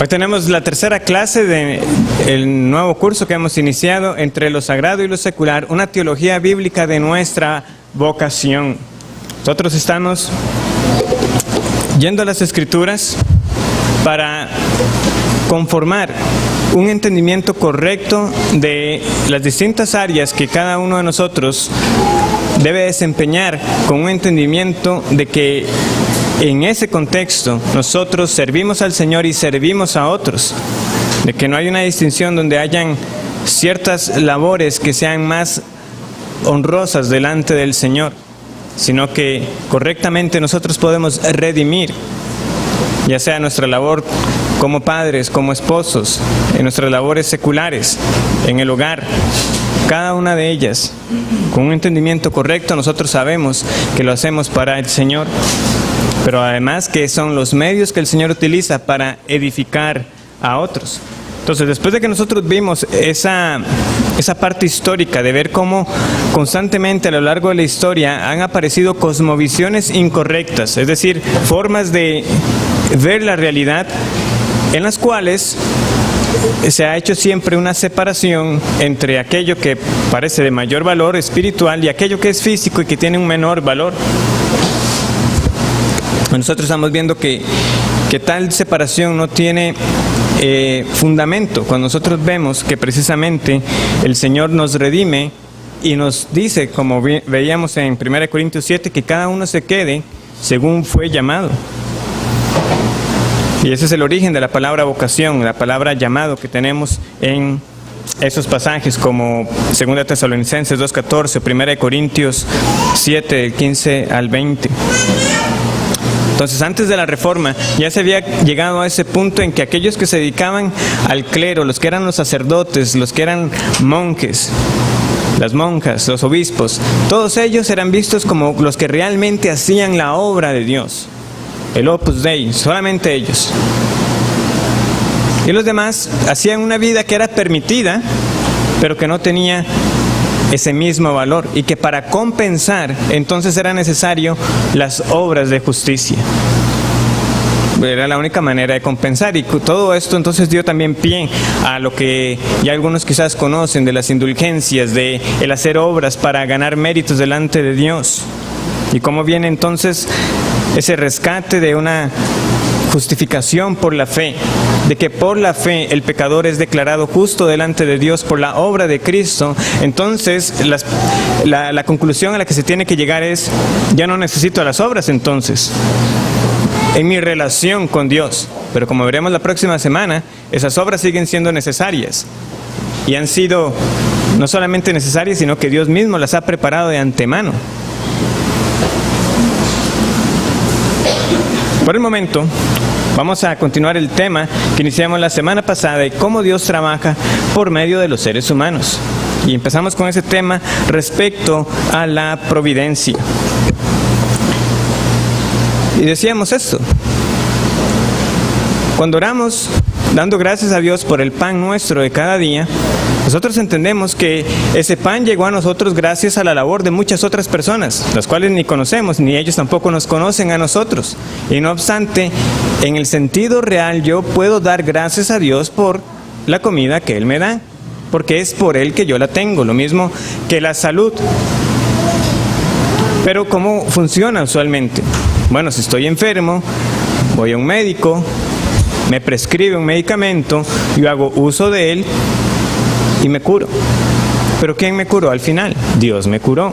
Hoy tenemos la tercera clase del nuevo curso que hemos iniciado entre lo sagrado y lo secular, una teología bíblica de nuestra vocación. Nosotros estamos yendo a las Escrituras para conformar un entendimiento correcto de las distintas áreas que cada uno de nosotros debe desempeñar, con un entendimiento de que en ese contexto nosotros servimos al Señor y servimos a otros, de que no hay una distinción donde hayan ciertas labores que sean más honrosas delante del Señor, sino que correctamente nosotros podemos redimir, ya sea nuestra labor como padres, como esposos, en nuestras labores seculares, en el hogar, cada una de ellas, con un entendimiento correcto, nosotros sabemos que lo hacemos para el Señor, pero además que son los medios que el Señor utiliza para edificar a otros. Entonces, después de que nosotros vimos esa parte histórica de ver cómo constantemente a lo largo de la historia han aparecido cosmovisiones incorrectas, es decir, formas de ver la realidad en las cuales se ha hecho siempre una separación entre aquello que parece de mayor valor espiritual y aquello que es físico y que tiene un menor valor. Nosotros estamos viendo que tal separación no tiene fundamento, cuando nosotros vemos que precisamente el Señor nos redime y nos dice, como veíamos en 1 Corintios 7, que cada uno se quede según fue llamado. Y ese es el origen de la palabra vocación, la palabra llamado que tenemos en esos pasajes como 2 Tesalonicenses 2:14, 1 Corintios 7, del 15 al 20. Entonces, antes de la Reforma, ya se había llegado a ese punto en que aquellos que se dedicaban al clero, los que eran los sacerdotes, los que eran monjes, las monjas, los obispos, todos ellos eran vistos como los que realmente hacían la obra de Dios, el Opus Dei, solamente ellos. Y los demás hacían una vida que era permitida, pero que no tenía ese mismo valor, y que para compensar entonces era necesario las obras de justicia. Era la única manera de compensar, y todo esto entonces dio también pie a lo que ya algunos quizás conocen de las indulgencias, de el hacer obras para ganar méritos delante de Dios, y cómo viene entonces ese rescate de una justificación por la fe, de que por la fe el pecador es declarado justo delante de Dios por la obra de Cristo. Entonces la conclusión a la que se tiene que llegar es: ya no necesito las obras entonces en mi relación con Dios. Pero como veremos la próxima semana, esas obras siguen siendo necesarias, y han sido no solamente necesarias, sino que Dios mismo las ha preparado de antemano. Por el momento, vamos a continuar el tema que iniciamos la semana pasada de cómo Dios trabaja por medio de los seres humanos. Y empezamos con ese tema respecto a la providencia. Y decíamos esto: cuando oramos dando gracias a Dios por el pan nuestro de cada día, nosotros entendemos que ese pan llegó a nosotros gracias a la labor de muchas otras personas, las cuales ni conocemos, ni ellos tampoco nos conocen a nosotros. Y no obstante, en el sentido real, yo puedo dar gracias a Dios por la comida que Él me da, porque es por Él que yo la tengo, lo mismo que la salud. Pero ¿cómo funciona usualmente? Bueno, si estoy enfermo, voy a un médico, me prescribe un medicamento, yo hago uso de él y me curo. ¿Pero quién me curó al final? Dios me curó.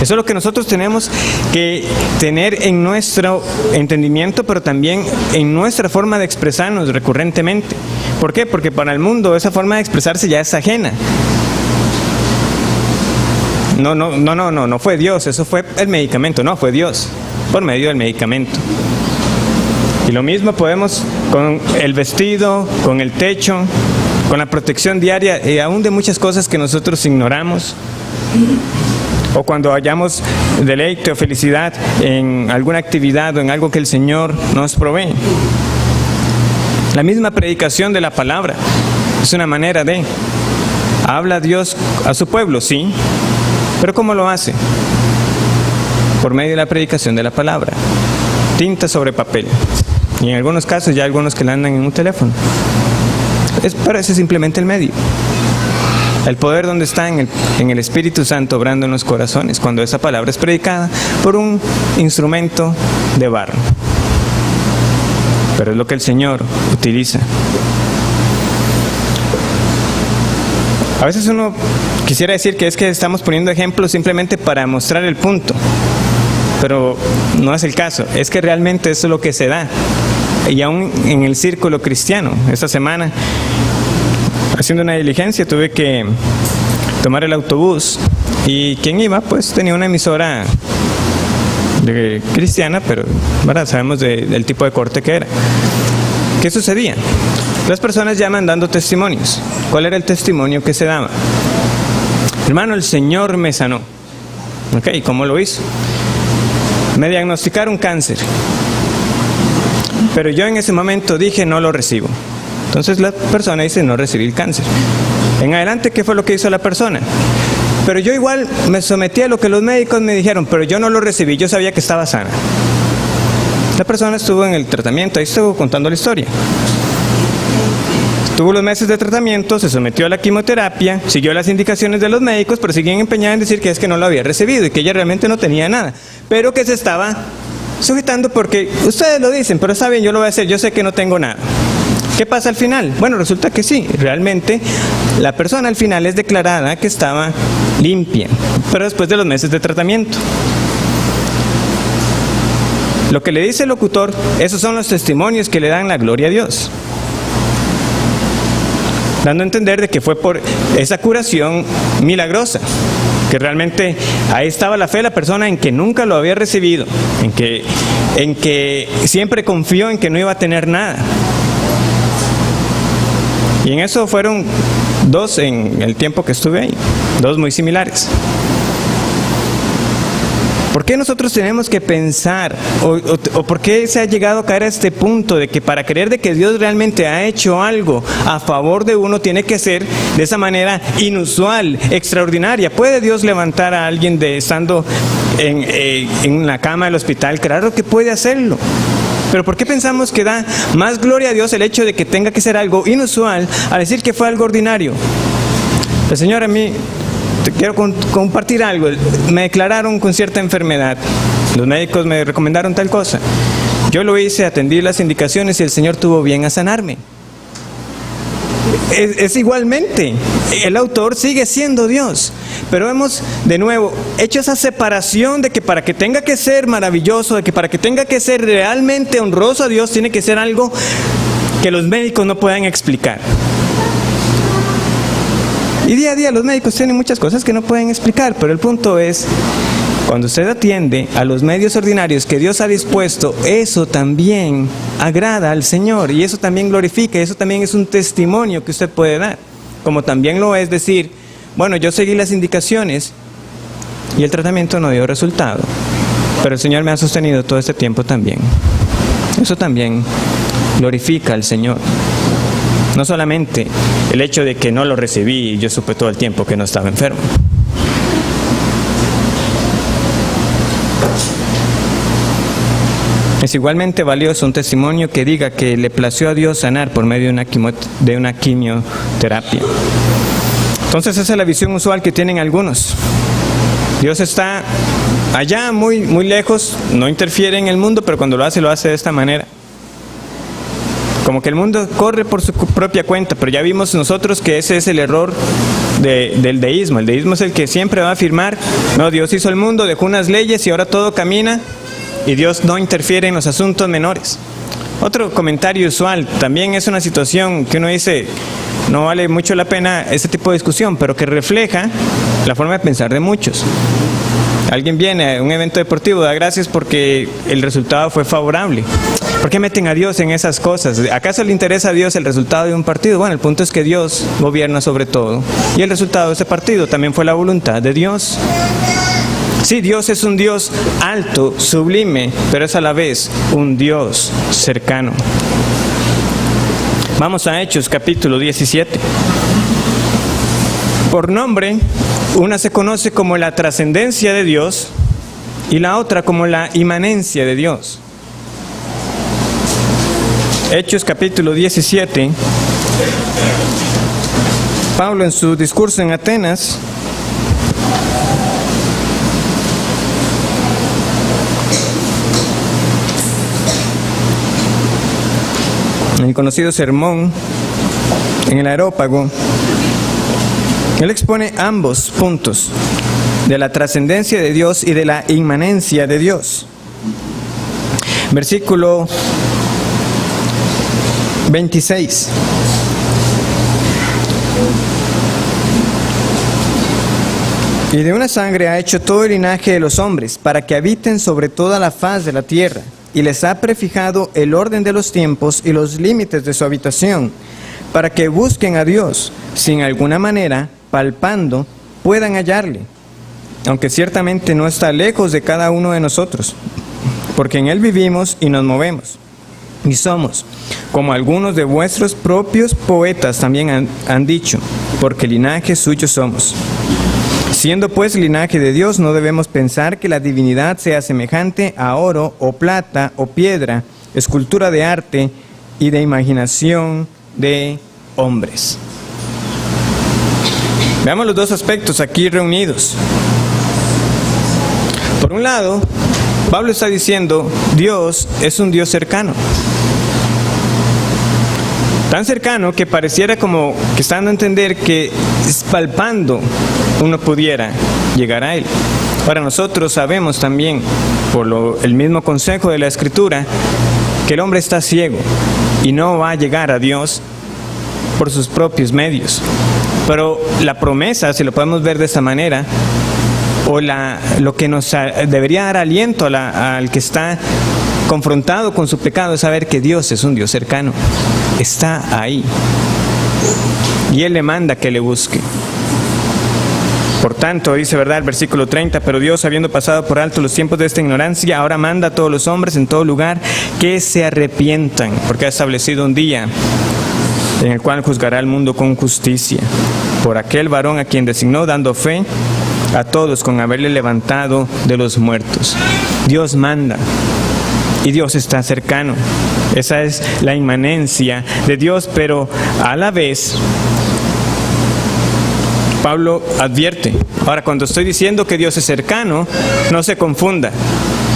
Eso es lo que nosotros tenemos que tener en nuestro entendimiento, pero también en nuestra forma de expresarnos recurrentemente. ¿Por qué? Porque para el mundo esa forma de expresarse ya es ajena. No fue Dios, eso fue el medicamento, no, fue Dios, por medio del medicamento. Y lo mismo podemos con el vestido, con el techo, con la protección diaria y aún de muchas cosas que nosotros ignoramos. O cuando hallamos deleite o felicidad en alguna actividad o en algo que el Señor nos provee. La misma predicación de la palabra es una manera de... ¿Habla Dios a su pueblo? Sí. ¿Pero cómo lo hace? Por medio de la predicación de la palabra. Tinta sobre papel. Y en algunos casos ya algunos que la andan en un teléfono. Pero ese es simplemente el medio. El poder donde está en el Espíritu Santo obrando en los corazones, cuando esa palabra es predicada por un instrumento de barro. Pero es lo que el Señor utiliza. A veces uno quisiera decir que es que estamos poniendo ejemplos simplemente para mostrar el punto, pero no es el caso. Es que realmente eso es lo que se da. Y aún en el círculo cristiano, esta semana, haciendo una diligencia, tuve que tomar el autobús y quien iba, pues tenía una emisora cristiana, pero ¿verdad? Sabemos del tipo de corte que era. ¿Qué sucedía? Las personas llaman dando testimonios. ¿Cuál era el testimonio que se daba? Hermano, el Señor me sanó. ¿Ok? ¿Cómo lo hizo? Me diagnosticaron cáncer. Pero yo en ese momento dije, no lo recibo. Entonces la persona dice, no recibí el cáncer. En adelante, ¿qué fue lo que hizo la persona? Pero yo igual me sometí a lo que los médicos me dijeron, pero yo no lo recibí, yo sabía que estaba sana. La persona estuvo en el tratamiento, ahí estuvo contando la historia. Tuvo los meses de tratamiento, se sometió a la quimioterapia, siguió las indicaciones de los médicos, pero seguían empeñados en decir que es que no lo había recibido y que ella realmente no tenía nada, pero que se estaba sujetando porque ustedes lo dicen, pero está bien, yo lo voy a hacer, yo sé que no tengo nada. ¿Qué pasa al final? Bueno, resulta que sí, realmente la persona al final es declarada que estaba limpia, pero después de los meses de tratamiento. Lo que le dice el locutor, esos son los testimonios que le dan la gloria a Dios, dando a entender de que fue por esa curación milagrosa, que realmente ahí estaba la fe de la persona en que nunca lo había recibido, en que siempre confió en que no iba a tener nada. Y en eso fueron dos en el tiempo que estuve ahí, dos muy similares. ¿Por qué nosotros tenemos que pensar o por qué se ha llegado a caer a este punto de que para creer de que Dios realmente ha hecho algo a favor de uno tiene que ser de esa manera inusual, extraordinaria? ¿Puede Dios levantar a alguien estando en la cama del hospital? Claro que puede hacerlo. Pero ¿por qué pensamos que da más gloria a Dios el hecho de que tenga que ser algo inusual a decir que fue algo ordinario? El Señor a mí... Te quiero compartir algo. Me declararon con cierta enfermedad. Los médicos me recomendaron tal cosa. Yo lo hice, atendí las indicaciones y el Señor tuvo bien a sanarme. Es igualmente. El autor sigue siendo Dios. Pero hemos, de nuevo, hecho esa separación de que para que tenga que ser maravilloso, de que para que tenga que ser realmente honroso a Dios, tiene que ser algo que los médicos no puedan explicar. Y día a día los médicos tienen muchas cosas que no pueden explicar, pero el punto es, cuando usted atiende a los medios ordinarios que Dios ha dispuesto, eso también agrada al Señor y eso también glorifica, eso también es un testimonio que usted puede dar. Como también lo es decir, bueno, yo seguí las indicaciones y el tratamiento no dio resultado, pero el Señor me ha sostenido todo este tiempo también. Eso también glorifica al Señor. No solamente el hecho de que no lo recibí y yo supe todo el tiempo que no estaba enfermo. Es igualmente valioso un testimonio que diga que le plació a Dios sanar por medio de una quimioterapia. Entonces esa es la visión usual que tienen algunos. Dios está allá muy, muy lejos, no interfiere en el mundo, pero cuando lo hace de esta manera. Como que el mundo corre por su propia cuenta, pero ya vimos nosotros que ese es el error del deísmo. El deísmo es el que siempre va a afirmar, no, Dios hizo el mundo, dejó unas leyes y ahora todo camina y Dios no interfiere en los asuntos menores. Otro comentario usual, también es una situación que uno dice, no vale mucho la pena este tipo de discusión, pero que refleja la forma de pensar de muchos. Alguien viene a un evento deportivo, da gracias porque el resultado fue favorable. ¿Por qué meten a Dios en esas cosas? ¿Acaso le interesa a Dios el resultado de un partido? Bueno, el punto es que Dios gobierna sobre todo. Y el resultado de ese partido también fue la voluntad de Dios. Sí, Dios es un Dios alto, sublime, pero es a la vez un Dios cercano. Vamos a Hechos, capítulo 17. Por nombre, una se conoce como la trascendencia de Dios y la otra como la inmanencia de Dios. Hechos capítulo 17, Pablo en su discurso en Atenas en el conocido sermón en el Areópago, él expone ambos puntos de la trascendencia de Dios y de la inmanencia de Dios. Versículo 26. Y de una sangre ha hecho todo el linaje de los hombres, para que habiten sobre toda la faz de la tierra, y les ha prefijado el orden de los tiempos y los límites de su habitación, para que busquen a Dios, si en alguna manera, palpando, puedan hallarle, aunque ciertamente no está lejos de cada uno de nosotros, porque en Él vivimos y nos movemos, y somos, como algunos de vuestros propios poetas también han dicho, porque linaje suyo somos. Siendo pues linaje de Dios, no debemos pensar que la divinidad sea semejante a oro o plata o piedra, escultura de arte y de imaginación de hombres. Veamos los dos aspectos aquí reunidos. Por un lado, Pablo está diciendo, Dios es un Dios cercano. Tan cercano que pareciera como que está dando a entender que palpando uno pudiera llegar a Él. Ahora nosotros sabemos también, por el mismo consejo de la Escritura, que el hombre está ciego y no va a llegar a Dios por sus propios medios. Pero la promesa, si lo podemos ver de esta manera, o lo que nos debería dar aliento al que está confrontado con su pecado, es saber que Dios es un Dios cercano. Está ahí. Y Él le manda que le busque. Por tanto, dice, ¿verdad?, el versículo 30, pero Dios, habiendo pasado por alto los tiempos de esta ignorancia, ahora manda a todos los hombres en todo lugar que se arrepientan, porque ha establecido un día en el cual juzgará al mundo con justicia, por aquel varón a quien designó, dando fe a todos con haberle levantado de los muertos. Dios manda y Dios está cercano. Esa es la inmanencia de Dios, pero a la vez Pablo advierte. Ahora, cuando estoy diciendo que Dios es cercano, no se confunda.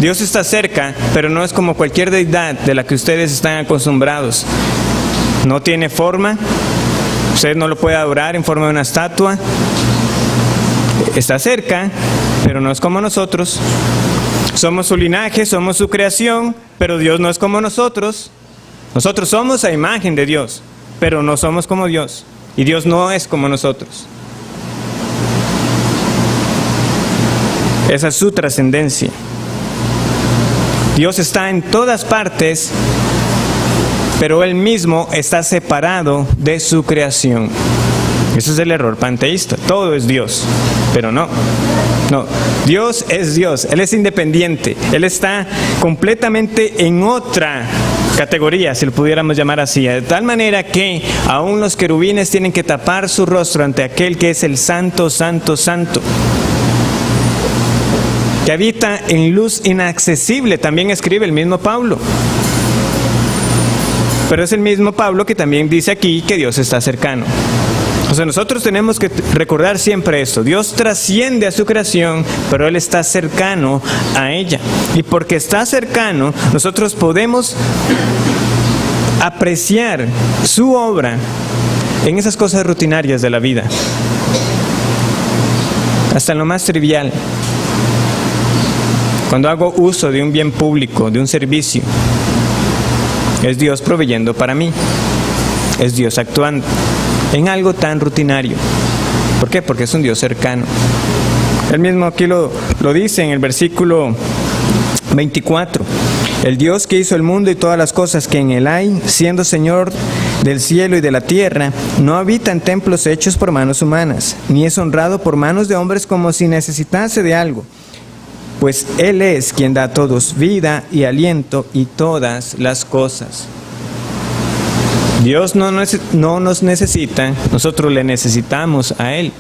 Dios está cerca, pero no es como cualquier deidad de la que ustedes están acostumbrados. No tiene forma, usted no lo puede adorar en forma de una estatua. Está cerca, pero no es como nosotros. Somos su linaje, somos su creación, pero Dios no es como nosotros. Nosotros somos a imagen de Dios, pero no somos como Dios. Y Dios no es como nosotros. Esa es su trascendencia. Dios está en todas partes, pero Él mismo está separado de su creación. Ese es el error panteísta. Todo es Dios, pero no. Dios es Dios. Él es independiente. Él está completamente en otra categoría, si lo pudiéramos llamar así. De tal manera que aún los querubines tienen que tapar su rostro ante aquel que es el Santo, Santo, Santo, que habita en luz inaccesible, también escribe el mismo Pablo. Pero es el mismo Pablo que también dice aquí que Dios está cercano. O sea, nosotros tenemos que recordar siempre esto. Dios trasciende a su creación, pero Él está cercano a ella. Y porque está cercano, nosotros podemos apreciar su obra en esas cosas rutinarias de la vida. Hasta en lo más trivial. Cuando hago uso de un bien público, de un servicio, es Dios proveyendo para mí. Es Dios actuando en algo tan rutinario. ¿Por qué? Porque es un Dios cercano. Él mismo aquí lo dice en el versículo 24. El Dios que hizo el mundo y todas las cosas que en él hay, siendo Señor del cielo y de la tierra, no habita en templos hechos por manos humanas, ni es honrado por manos de hombres como si necesitase de algo. Pues Él es quien da a todos vida y aliento y todas las cosas. Dios no nos necesita, nosotros le necesitamos a Él.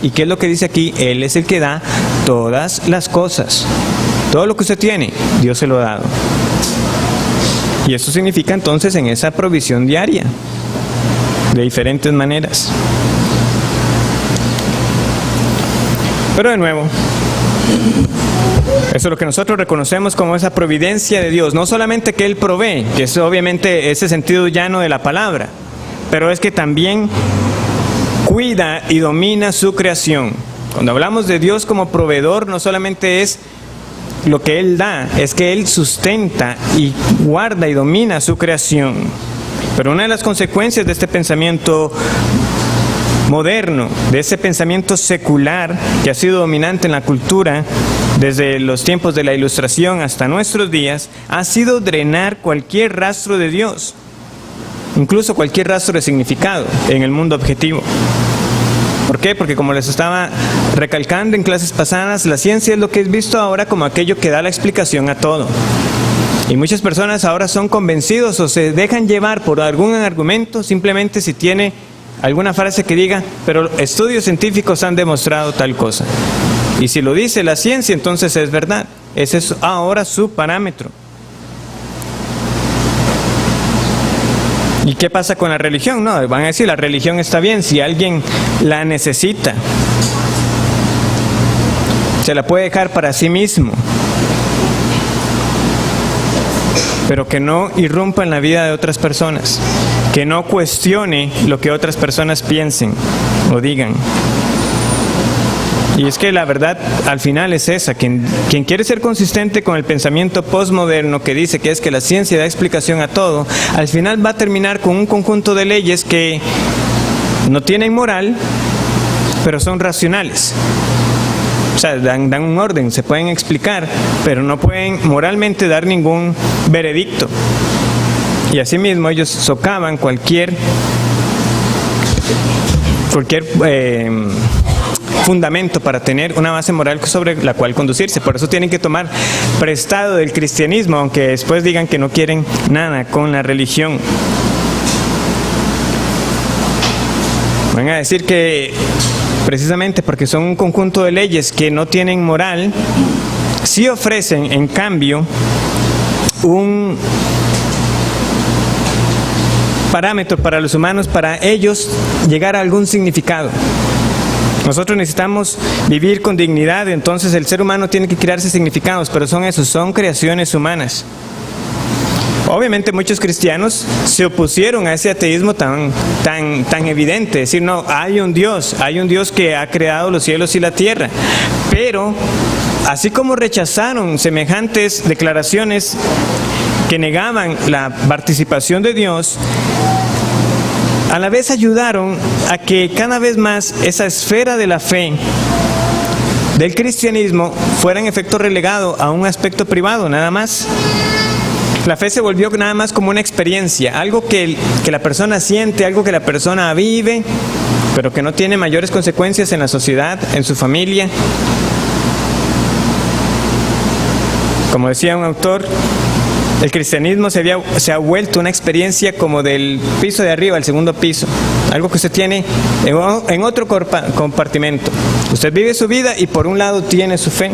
¿Y qué es lo que dice aquí? Él es el que da todas las cosas. Todo lo que usted tiene, Dios se lo ha dado. Y eso significa entonces en esa provisión diaria, de diferentes maneras. Pero de nuevo, eso es lo que nosotros reconocemos como esa providencia de Dios. No solamente que Él provee, que es obviamente ese sentido llano de la palabra, pero es que también cuida y domina su creación. Cuando hablamos de Dios como proveedor, no solamente es lo que Él da, es que Él sustenta y guarda y domina su creación. Pero una de las consecuencias de este pensamiento moderno, de ese pensamiento secular que ha sido dominante en la cultura desde los tiempos de la Ilustración hasta nuestros días, ha sido drenar cualquier rastro de Dios, incluso cualquier rastro de significado en el mundo objetivo. ¿Por qué? Porque como les estaba recalcando en clases pasadas, la ciencia es lo que es visto ahora como aquello que da la explicación a todo. Y muchas personas ahora son convencidos o se dejan llevar por algún argumento simplemente si tiene alguna frase que diga, pero estudios científicos han demostrado tal cosa. Y si lo dice la ciencia, entonces es verdad. Ese es ahora su parámetro. ¿Y qué pasa con la religión? No, van a decir, la religión está bien si alguien la necesita. Se la puede dejar para sí mismo. Pero que no irrumpa en la vida de otras personas. Que no cuestione lo que otras personas piensen o digan. Y es que la verdad al final es esa, quien quiere ser consistente con el pensamiento postmoderno que dice que es que la ciencia da explicación a todo, al final va a terminar con un conjunto de leyes que no tienen moral, pero son racionales. O sea, dan un orden, se pueden explicar, pero no pueden moralmente dar ningún veredicto. Y asimismo ellos socavan cualquier fundamento para tener una base moral sobre la cual conducirse. Por eso tienen que tomar prestado del cristianismo, aunque después digan que no quieren nada con la religión. Van a decir que precisamente porque son un conjunto de leyes que no tienen moral, sí ofrecen en cambio un parámetro para los humanos, para ellos llegar a algún significado. Nosotros necesitamos vivir con dignidad, entonces el ser humano tiene que crearse significados, pero son creaciones humanas. Obviamente muchos cristianos se opusieron a ese ateísmo tan evidente, decir, no, hay un Dios que ha creado los cielos y la tierra, pero así como rechazaron semejantes declaraciones que negaban la participación de Dios, a la vez ayudaron a que cada vez más esa esfera de la fe del cristianismo fuera en efecto relegado a un aspecto privado, nada más. La fe se volvió nada más como una experiencia, algo que la persona siente, algo que la persona vive, pero que no tiene mayores consecuencias en la sociedad, en su familia. Como decía un autor, el cristianismo se ha vuelto una experiencia como del piso de arriba al segundo piso, algo que usted tiene en otro compartimento. Usted vive su vida y por un lado tiene su fe.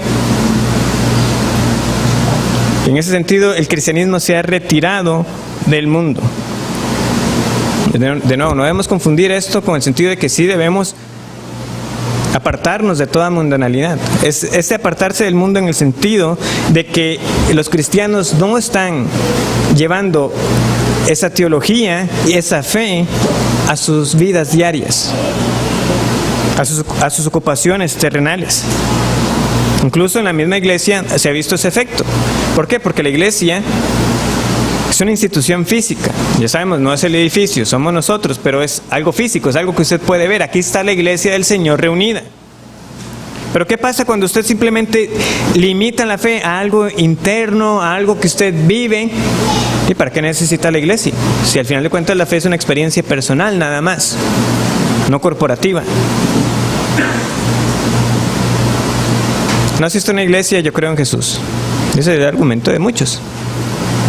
En ese sentido, el cristianismo se ha retirado del mundo. De nuevo, no debemos confundir esto con el sentido de que sí debemos apartarnos de toda mundanalidad. Es apartarse del mundo en el sentido de que los cristianos no están llevando esa teología y esa fe a sus vidas diarias, a sus ocupaciones terrenales. Incluso en la misma iglesia se ha visto ese efecto. ¿Por qué? Porque la iglesia es una institución física. Ya sabemos, no es el edificio, somos nosotros, pero es algo físico, es algo que usted puede ver. Aquí está la iglesia del Señor reunida. Pero ¿qué pasa cuando usted simplemente limita la fe a algo interno, a algo que usted vive? ¿Y para qué necesita la iglesia? Si al final de cuentas la fe es una experiencia personal nada más, no corporativa. No asisto a una iglesia, yo creo en Jesús. Ese es el argumento de muchos,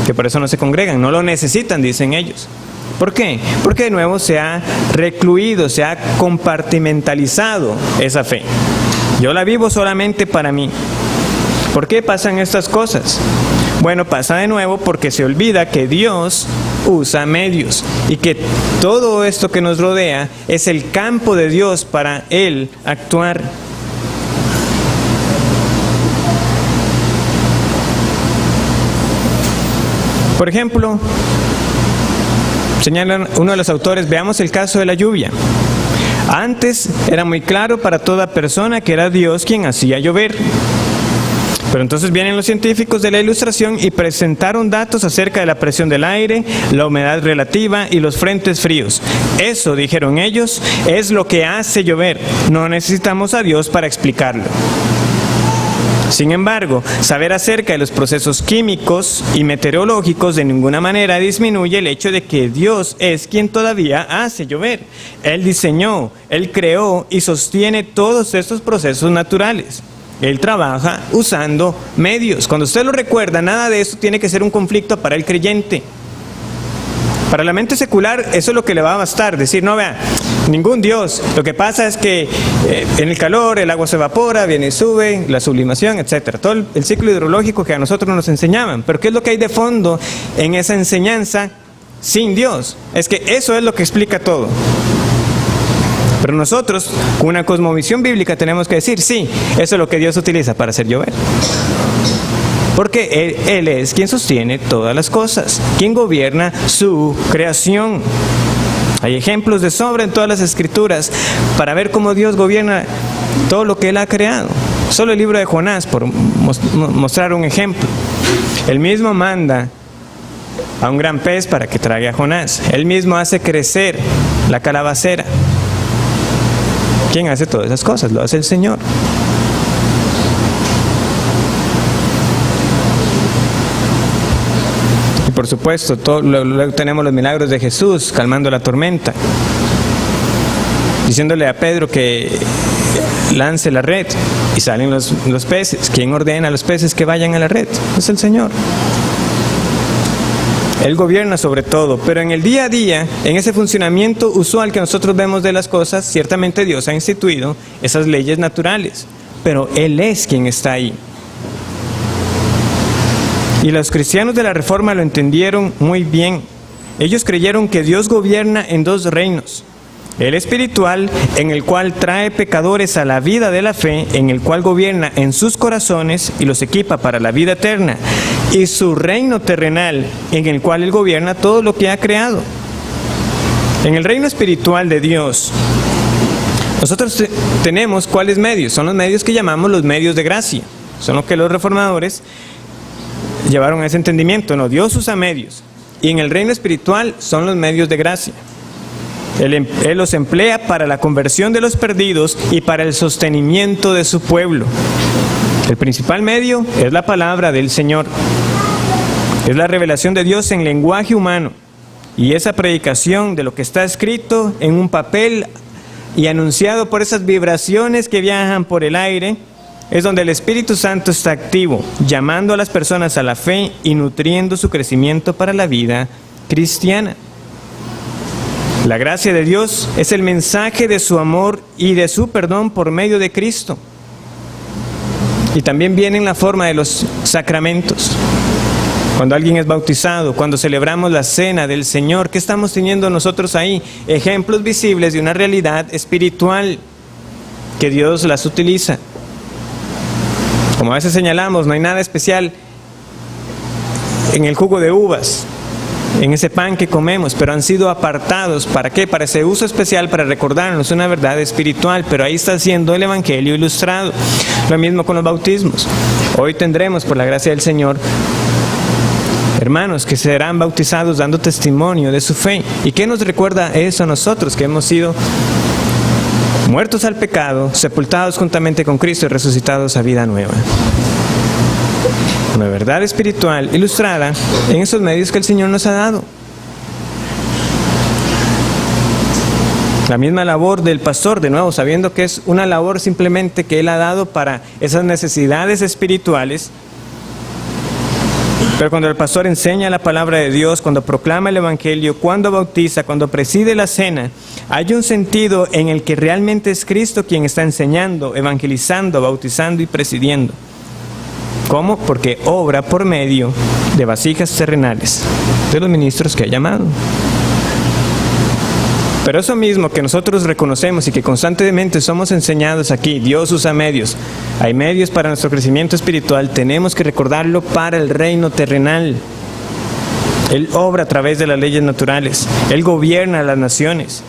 que por eso no se congregan, no lo necesitan, dicen ellos. ¿Por qué? Porque de nuevo se ha recluido, se ha compartimentalizado esa fe. Yo la vivo solamente para mí. ¿Por qué pasan estas cosas? Bueno, pasa de nuevo porque se olvida que Dios usa medios y que todo esto que nos rodea es el campo de Dios para Él actuar. Por ejemplo, señalan uno de los autores, veamos el caso de la lluvia. Antes era muy claro para toda persona que era Dios quien hacía llover. Pero entonces vienen los científicos de la Ilustración y presentaron datos acerca de la presión del aire, la humedad relativa y los frentes fríos. Eso, dijeron ellos, es lo que hace llover. No necesitamos a Dios para explicarlo. Sin embargo, saber acerca de los procesos químicos y meteorológicos de ninguna manera disminuye el hecho de que Dios es quien todavía hace llover. Él diseñó, Él creó y sostiene todos estos procesos naturales. Él trabaja usando medios. Cuando usted lo recuerda, nada de eso tiene que ser un conflicto para el creyente. Para la mente secular, eso es lo que le va a bastar. Decir, no, vea, ningún Dios. Lo que pasa es que en el calor el agua se evapora, viene y sube, la sublimación, etc. Todo el ciclo hidrológico que a nosotros nos enseñaban. Pero ¿qué es lo que hay de fondo en esa enseñanza sin Dios? Es que eso es lo que explica todo. Pero nosotros, con una cosmovisión bíblica, tenemos que decir, sí, eso es lo que Dios utiliza para hacer llover. Porque Él es quien sostiene todas las cosas, quien gobierna su creación. Hay ejemplos de sobra en todas las Escrituras para ver cómo Dios gobierna todo lo que Él ha creado. Solo el libro de Jonás, por mostrar un ejemplo. Él mismo manda a un gran pez para que trague a Jonás. Él mismo hace crecer la calabacera. ¿Quién hace todas esas cosas? Lo hace el Señor. Y por supuesto, luego tenemos los milagros de Jesús calmando la tormenta, diciéndole a Pedro que lance la red y salen los peces. ¿Quién ordena a los peces que vayan a la red? Es el Señor. Él gobierna sobre todo, pero en el día a día, en ese funcionamiento usual que nosotros vemos de las cosas, ciertamente Dios ha instituido esas leyes naturales, pero Él es quien está ahí. Y los cristianos de la Reforma lo entendieron muy bien. Ellos creyeron que Dios gobierna en dos reinos. El espiritual, en el cual trae pecadores a la vida de la fe, en el cual gobierna en sus corazones y los equipa para la vida eterna. Y su reino terrenal, en el cual Él gobierna todo lo que ha creado. En el reino espiritual de Dios, nosotros tenemos ¿cuáles medios? Son los medios que llamamos los medios de gracia. Son los que los reformadores llevaron a ese entendimiento. No, Dios usa medios. Y en el reino espiritual son los medios de gracia. Él los emplea para la conversión de los perdidos y para el sostenimiento de su pueblo. El principal medio es la palabra del Señor. Es la revelación de Dios en lenguaje humano. Y esa predicación de lo que está escrito en un papel y anunciado por esas vibraciones que viajan por el aire, es donde el Espíritu Santo está activo, llamando a las personas a la fe y nutriendo su crecimiento para la vida cristiana. La gracia de Dios es el mensaje de su amor y de su perdón por medio de Cristo. Y también viene en la forma de los sacramentos. Cuando alguien es bautizado, cuando celebramos la cena del Señor, ¿qué estamos teniendo nosotros ahí? Ejemplos visibles de una realidad espiritual que Dios las utiliza. Como a veces señalamos, no hay nada especial en el jugo de uvas, en ese pan que comemos, pero han sido apartados. ¿Para qué? Para ese uso especial, para recordarnos una verdad espiritual, pero ahí está haciendo el Evangelio ilustrado. Lo mismo con los bautismos. Hoy tendremos, por la gracia del Señor, hermanos que serán bautizados dando testimonio de su fe. ¿Y qué nos recuerda eso a nosotros, que hemos sido muertos al pecado, sepultados juntamente con Cristo y resucitados a vida nueva? Una verdad espiritual ilustrada en esos medios que el Señor nos ha dado. La misma labor del pastor, de nuevo, sabiendo que es una labor simplemente que Él ha dado para esas necesidades espirituales. Pero cuando el pastor enseña la palabra de Dios, cuando proclama el Evangelio, cuando bautiza, cuando preside la cena, hay un sentido en el que realmente es Cristo quien está enseñando, evangelizando, bautizando y presidiendo. ¿Cómo? Porque obra por medio de vasijas terrenales, de los ministros que ha llamado. Pero eso mismo que nosotros reconocemos y que constantemente somos enseñados aquí, Dios usa medios. Hay medios para nuestro crecimiento espiritual, tenemos que recordarlo para el reino terrenal. Él obra a través de las leyes naturales. Él gobierna a las naciones.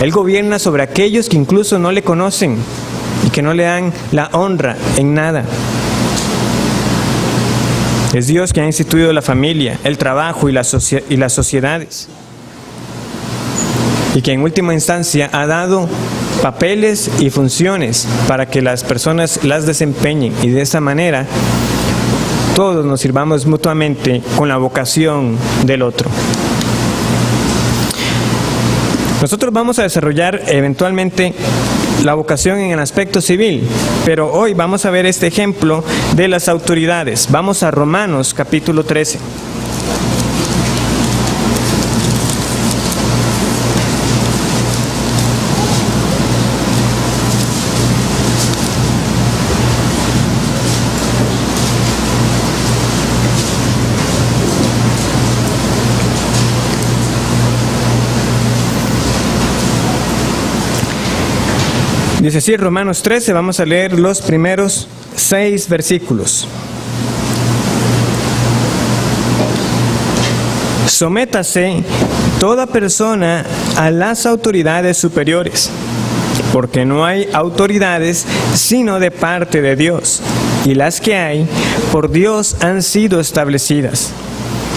Él gobierna sobre aquellos que incluso no le conocen y que no le dan la honra en nada. Es Dios que ha instituido la familia, el trabajo y las sociedades. Y que en última instancia ha dado papeles y funciones para que las personas las desempeñen. Y de esa manera todos nos sirvamos mutuamente con la vocación del otro. Nosotros vamos a desarrollar eventualmente la vocación en el aspecto civil, pero hoy vamos a ver este ejemplo de las autoridades. Vamos a Romanos capítulo 13. Dice así, Romanos 13, vamos a leer los primeros 6 versículos. Sométase toda persona a las autoridades superiores, porque no hay autoridades sino de parte de Dios, y las que hay por Dios han sido establecidas.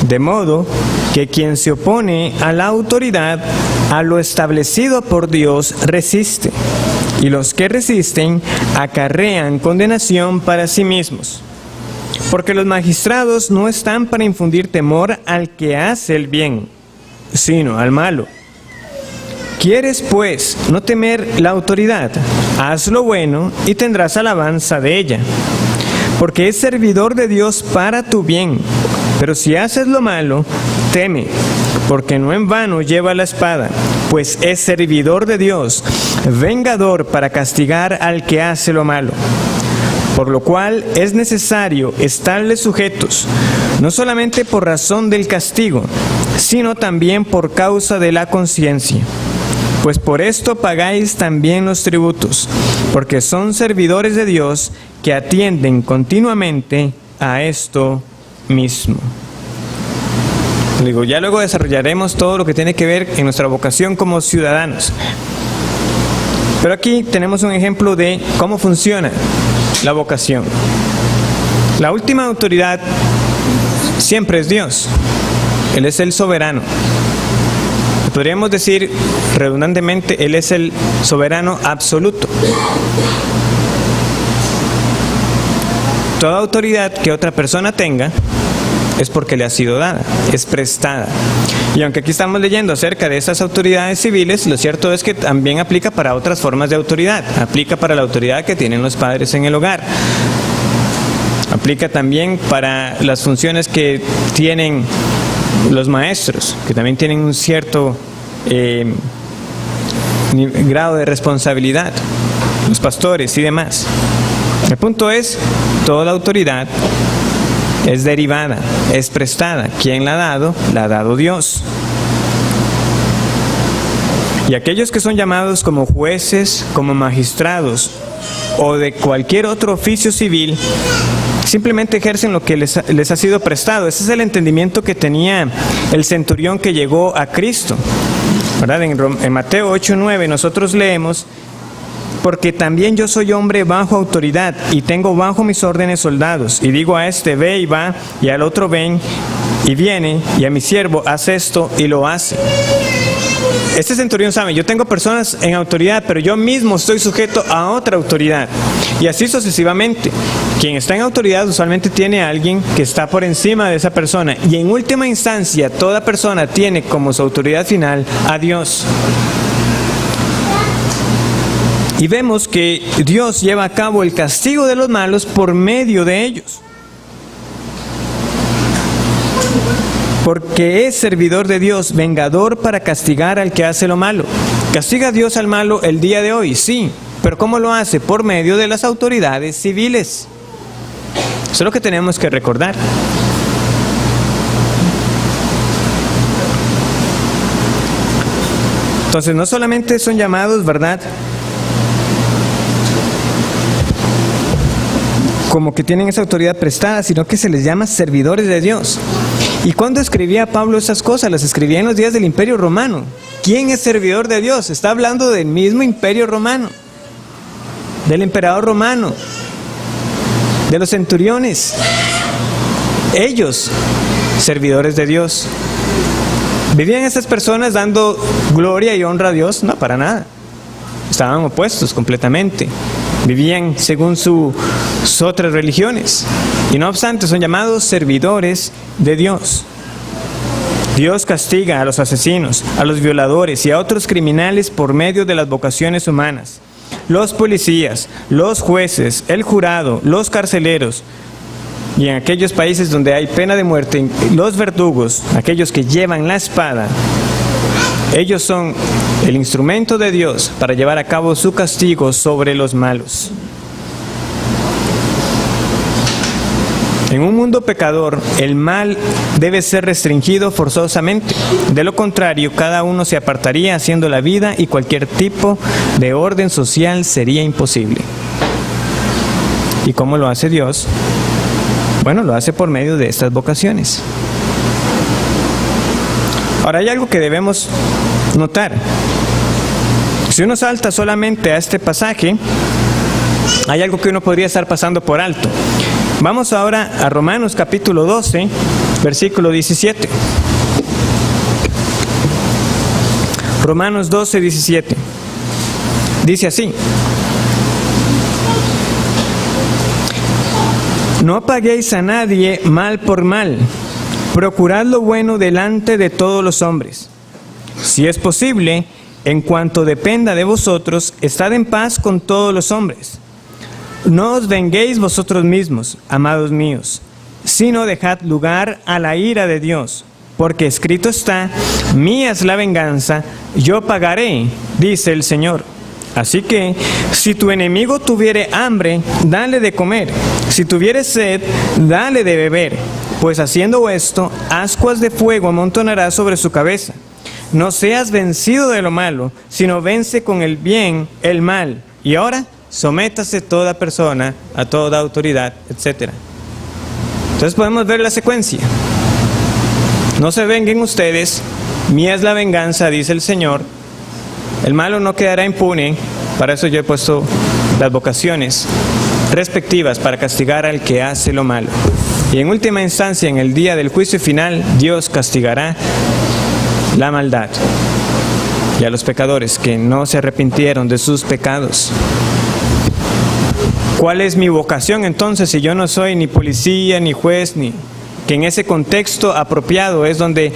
De modo que quien se opone a la autoridad, a lo establecido por Dios, resiste. Y los que resisten acarrean condenación para sí mismos. Porque los magistrados no están para infundir temor al que hace el bien, sino al malo. ¿Quieres, pues, no temer la autoridad? Haz lo bueno y tendrás alabanza de ella. Porque es servidor de Dios para tu bien. Pero si haces lo malo, teme, porque no en vano lleva la espada, pues es servidor de Dios, vengador para castigar al que hace lo malo. Por lo cual es necesario estarles sujetos, no solamente por razón del castigo, sino también por causa de la conciencia. Pues por esto pagáis también los tributos, porque son servidores de Dios que atienden continuamente a esto mismo. Ya luego desarrollaremos todo lo que tiene que ver en nuestra vocación como ciudadanos. Pero aquí tenemos un ejemplo de cómo funciona la vocación. La última autoridad siempre es Dios. Él es el soberano. Podríamos decir redundantemente, Él es el soberano absoluto. Toda autoridad que otra persona tenga es porque le ha sido dada, es prestada. Y aunque aquí estamos leyendo acerca de esas autoridades civiles, lo cierto es que también aplica para otras formas de autoridad. Aplica para la autoridad que tienen los padres en el hogar. Aplica también para las funciones que tienen los maestros, que también tienen un cierto grado de responsabilidad, los pastores y demás. El punto es, toda autoridad es derivada, es prestada. ¿Quién la ha dado? La ha dado Dios. Y aquellos que son llamados como jueces, como magistrados o de cualquier otro oficio civil, simplemente ejercen lo que les ha sido prestado. Ese es el entendimiento que tenía el centurión que llegó a Cristo, ¿verdad? En Mateo 8:9 nosotros leemos: porque también yo soy hombre bajo autoridad, y tengo bajo mis órdenes soldados, y digo a este, ve y va, y al otro, ven y viene, y a mi siervo, haz esto, y lo hace. Este centurión sabe, yo tengo personas en autoridad, pero yo mismo estoy sujeto a otra autoridad, y así sucesivamente. Quien está en autoridad usualmente tiene a alguien que está por encima de esa persona, y en última instancia toda persona tiene como su autoridad final a Dios. Y vemos que Dios lleva a cabo el castigo de los malos por medio de ellos. Porque es servidor de Dios, vengador para castigar al que hace lo malo. ¿Castiga a Dios al malo el día de hoy? Sí. ¿Pero cómo lo hace? Por medio de las autoridades civiles. Eso es lo que tenemos que recordar. Entonces, no solamente son llamados, ¿verdad?, como que tienen esa autoridad prestada, sino que se les llama servidores de Dios. ¿Y cuándo escribía Pablo esas cosas? Las escribía en los días del Imperio Romano. ¿Quién es servidor de Dios? Está hablando del mismo Imperio Romano, del emperador romano, de los centuriones. Ellos, servidores de Dios. ¿Vivían estas personas dando gloria y honra a Dios? No, para nada. Estaban opuestos completamente. Vivían según sus otras religiones. Y no obstante, son llamados servidores de Dios. Dios castiga a los asesinos, a los violadores y a otros criminales por medio de las vocaciones humanas. Los policías, los jueces, el jurado, los carceleros, y en aquellos países donde hay pena de muerte, los verdugos, aquellos que llevan la espada, ellos son el instrumento de Dios para llevar a cabo su castigo sobre los malos. En un mundo pecador, el mal debe ser restringido forzosamente. De lo contrario, cada uno se apartaría haciendo la vida y cualquier tipo de orden social sería imposible. ¿Y cómo lo hace Dios? Bueno, lo hace por medio de estas vocaciones. Ahora, hay algo que debemos notar. Si uno salta solamente a este pasaje, hay algo que uno podría estar pasando por alto. Vamos ahora a Romanos capítulo 12, versículo 17. Romanos 12, 17. Dice así: no paguéis a nadie mal por mal, procurad lo bueno delante de todos los hombres. Si es posible, en cuanto dependa de vosotros, estad en paz con todos los hombres. No os venguéis vosotros mismos, amados míos, sino dejad lugar a la ira de Dios, porque escrito está: mía es la venganza, yo pagaré, dice el Señor. Así que, si tu enemigo tuviere hambre, dale de comer; si tuviere sed, dale de beber, pues haciendo esto, ascuas de fuego amontonará sobre su cabeza. No seas vencido de lo malo, sino vence con el bien el mal. Y ahora, sométase toda persona a toda autoridad, etc. Entonces podemos ver la secuencia. No se venguen ustedes, mía es la venganza, dice el Señor. El malo no quedará impune. Para eso yo he puesto las vocaciones respectivas para castigar al que hace lo malo. Y en última instancia, en el día del juicio final, Dios castigará la maldad y a los pecadores que no se arrepintieron de sus pecados. ¿Cuál es mi vocación entonces si yo no soy ni policía, ni juez, ni que en ese contexto apropiado es donde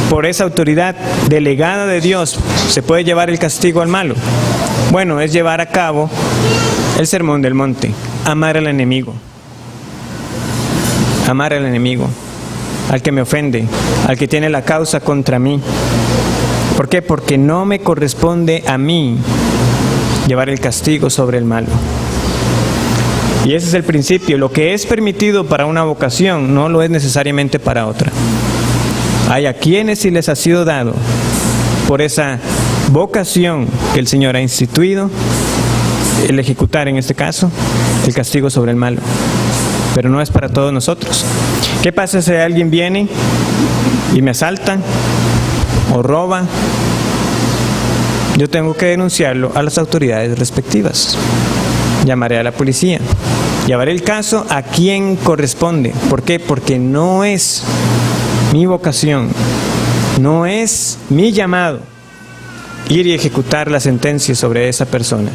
por esa autoridad delegada de Dios se puede llevar el castigo al malo? Bueno, es llevar a cabo el sermón del monte, amar al enemigo. Amar al enemigo, al que me ofende, al que tiene la causa contra mí. ¿Por qué? Porque no me corresponde a mí llevar el castigo sobre el malo. Y ese es el principio. Lo que es permitido para una vocación no lo es necesariamente para otra. Hay a quienes sí les ha sido dado por esa vocación que el Señor ha instituido, el ejecutar en este caso el castigo sobre el malo. Pero no es para todos nosotros. ¿Qué pasa si alguien viene y me asalta o roba? Yo tengo que denunciarlo a las autoridades respectivas. Llamaré a la policía. Llevaré el caso a quien corresponde. ¿Por qué? Porque no es mi vocación, no es mi llamado ir y ejecutar la sentencia sobre esa persona.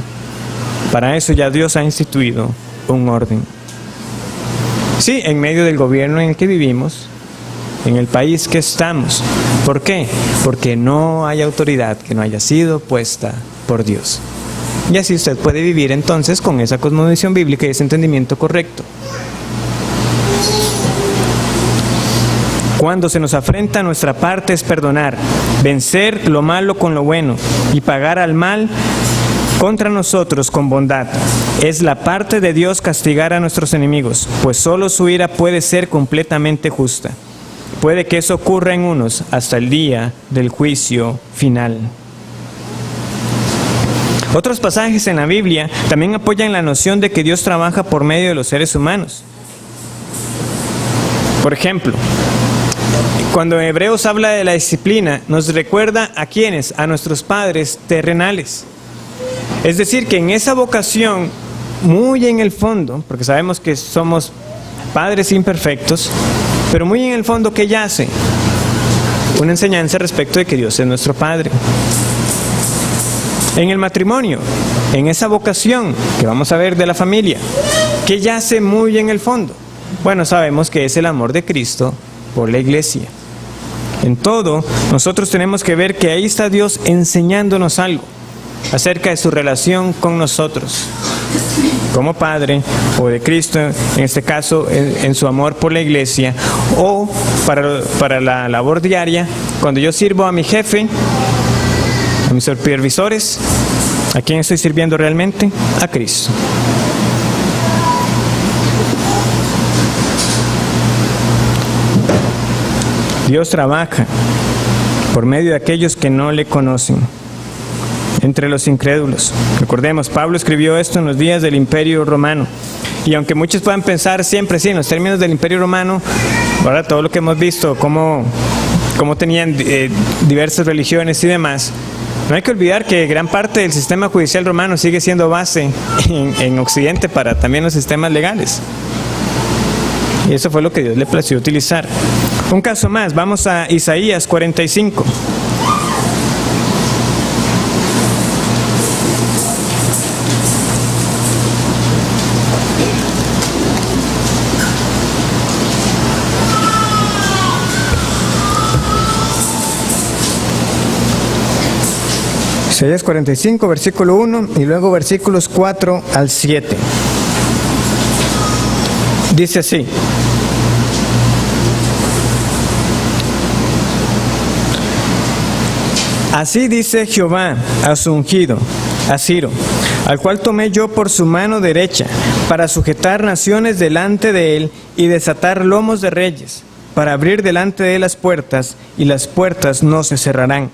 Para eso ya Dios ha instituido un orden. Sí, en medio del gobierno en el que vivimos, en el país que estamos. ¿Por qué? Porque no hay autoridad que no haya sido puesta por Dios. Y así usted puede vivir entonces con esa cosmovisión bíblica y ese entendimiento correcto. Cuando se nos afrenta, nuestra parte es perdonar, vencer lo malo con lo bueno y pagar al mal contra nosotros con bondad. Es la parte de Dios castigar a nuestros enemigos, pues solo su ira puede ser completamente justa. Puede que eso ocurra en unos hasta el día del juicio final. Otros pasajes en la Biblia también apoyan la noción de que Dios trabaja por medio de los seres humanos. Por ejemplo, cuando Hebreos habla de la disciplina, nos recuerda a quienes, a nuestros padres terrenales. Es decir, que en esa vocación, muy en el fondo, porque sabemos que somos padres imperfectos, pero muy en el fondo, ¿qué yace? Una enseñanza respecto de que Dios es nuestro Padre. En el matrimonio, en esa vocación que vamos a ver de la familia, ¿qué yace muy en el fondo? Bueno, sabemos que es el amor de Cristo por la iglesia. En todo, nosotros tenemos que ver que ahí está Dios enseñándonos algo acerca de su relación con nosotros, como Padre, o de Cristo, en este caso, en su amor por la iglesia, o para la labor diaria, cuando yo sirvo a mi jefe, a mis supervisores, ¿a quién estoy sirviendo realmente? A Cristo. Dios trabaja por medio de aquellos que no le conocen, entre los incrédulos. Recordemos, Pablo escribió esto en los días del Imperio Romano. Y aunque muchos puedan pensar siempre, sí, en los términos del Imperio Romano, ahora todo lo que hemos visto, cómo tenían diversas religiones y demás, no hay que olvidar que gran parte del sistema judicial romano sigue siendo base en Occidente para también los sistemas legales. Y eso fue lo que Dios le plació utilizar. Un caso más, vamos a Isaías 45. Isaías 45, versículo 1 y luego versículos 4 al 7. Dice así: Así dice Jehová a su ungido, a Ciro, al cual tomé yo por su mano derecha, para sujetar naciones delante de él y desatar lomos de reyes, para abrir delante de él las puertas, y las puertas no se cerrarán.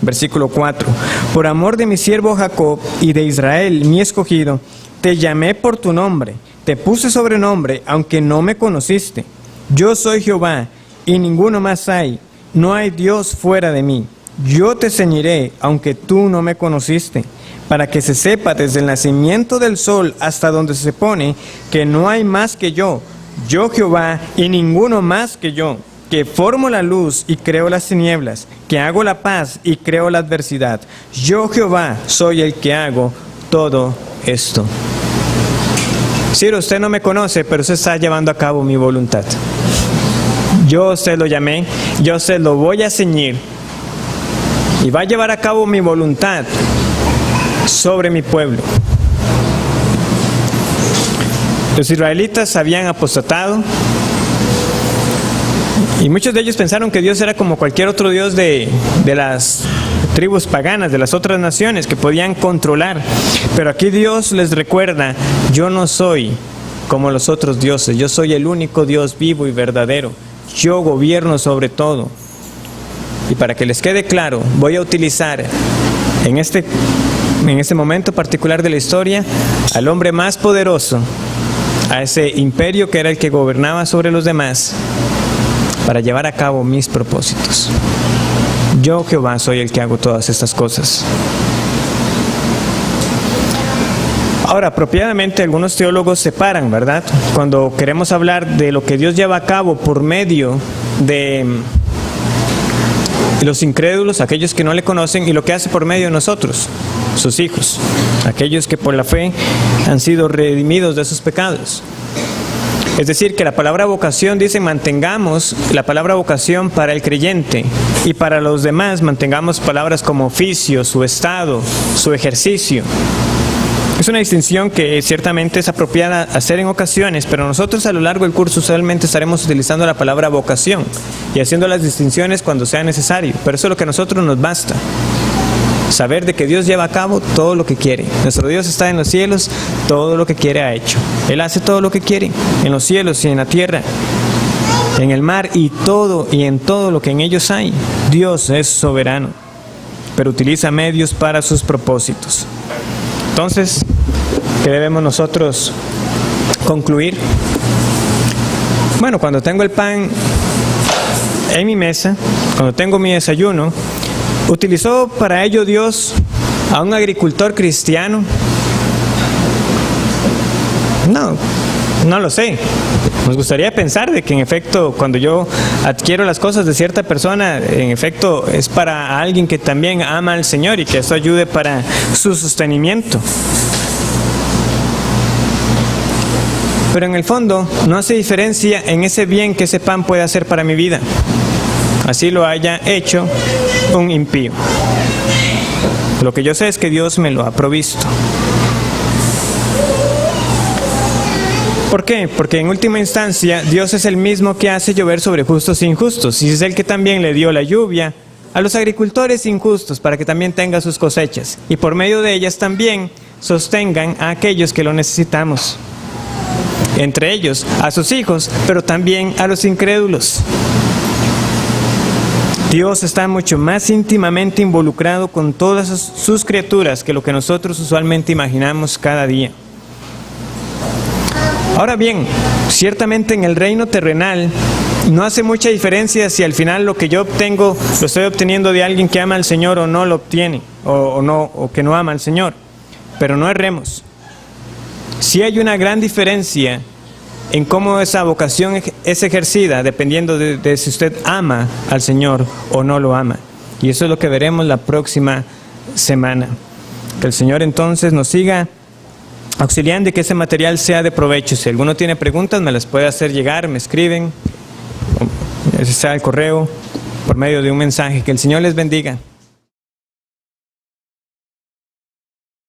Versículo 4. Por amor de mi siervo Jacob y de Israel, mi escogido, te llamé por tu nombre, te puse sobrenombre, aunque no me conociste. Yo soy Jehová, y ninguno más hay, no hay Dios fuera de mí. Yo te ceñiré, aunque tú no me conociste, para que se sepa desde el nacimiento del sol hasta donde se pone, que no hay más que yo Jehová, y ninguno más que yo, que formo la luz y creo las tinieblas, que hago la paz y creo la adversidad. Yo Jehová soy el que hago todo esto. Ciro, usted no me conoce, pero usted está llevando a cabo mi voluntad. Yo usted lo llamé, yo usted lo voy a ceñir y va a llevar a cabo mi voluntad sobre mi pueblo. Los israelitas habían apostatado y muchos de ellos pensaron que Dios era como cualquier otro Dios de las tribus paganas, de las otras naciones que podían controlar. Pero aquí Dios les recuerda: yo no soy como los otros dioses, yo soy el único Dios vivo y verdadero. Yo gobierno sobre todo. Y para que les quede claro, voy a utilizar en este momento particular de la historia al hombre más poderoso, a ese imperio que era el que gobernaba sobre los demás, para llevar a cabo mis propósitos. Yo, Jehová, soy el que hago todas estas cosas. Ahora, apropiadamente, algunos teólogos separan, ¿verdad? Cuando queremos hablar de lo que Dios lleva a cabo por medio de los incrédulos, aquellos que no le conocen, y lo que hace por medio de nosotros, sus hijos, aquellos que por la fe han sido redimidos de sus pecados. Es decir, que la palabra vocación dice: mantengamos la palabra vocación para el creyente, y para los demás mantengamos palabras como oficio, su estado, su ejercicio. Es una distinción que ciertamente es apropiada hacer en ocasiones, pero nosotros a lo largo del curso usualmente estaremos utilizando la palabra vocación y haciendo las distinciones cuando sea necesario, pero eso es lo que a nosotros nos basta. saber de que Dios lleva a cabo todo lo que quiere. Nuestro Dios está en los cielos, todo lo que quiere ha hecho. Él hace todo lo que quiere, en los cielos y en la tierra, en el mar y en todo lo que en ellos hay. Dios es soberano, pero utiliza medios para sus propósitos. Entonces, ¿qué debemos nosotros concluir? Bueno, cuando tengo el pan en mi mesa, cuando tengo mi desayuno, ¿utilizó para ello Dios a un agricultor cristiano? No lo sé. Nos gustaría pensar de que en efecto, cuando yo adquiero las cosas de cierta persona, en efecto es para alguien que también ama al Señor y que eso ayude para su sostenimiento. Pero en el fondo no hace diferencia en ese bien que ese pan puede hacer para mi vida, así lo haya hecho un impío. Lo que yo sé es que Dios me lo ha provisto. ¿Por qué? Porque en última instancia Dios es el mismo que hace llover sobre justos e injustos, y es el que también le dio la lluvia a los agricultores injustos para que también tengan sus cosechas, y por medio de ellas también sostengan a aquellos que lo necesitamos. Entre ellos a sus hijos, pero también a los incrédulos. Dios está mucho más íntimamente involucrado con todas sus criaturas que lo que nosotros usualmente imaginamos cada día. Ahora bien, ciertamente en el reino terrenal no hace mucha diferencia si al final lo que yo obtengo lo estoy obteniendo de alguien que ama al Señor o no lo obtiene, o que no ama al Señor. Pero no erremos. Sí hay una gran diferencia en cómo esa vocación es ejercida, dependiendo de si usted ama al Señor o no lo ama. Y eso es lo que veremos la próxima semana. Que el Señor entonces nos siga auxiliando y que ese material sea de provecho. Si alguno tiene preguntas, me las puede hacer llegar, me escriben, ese sea el correo, por medio de un mensaje. Que el Señor les bendiga.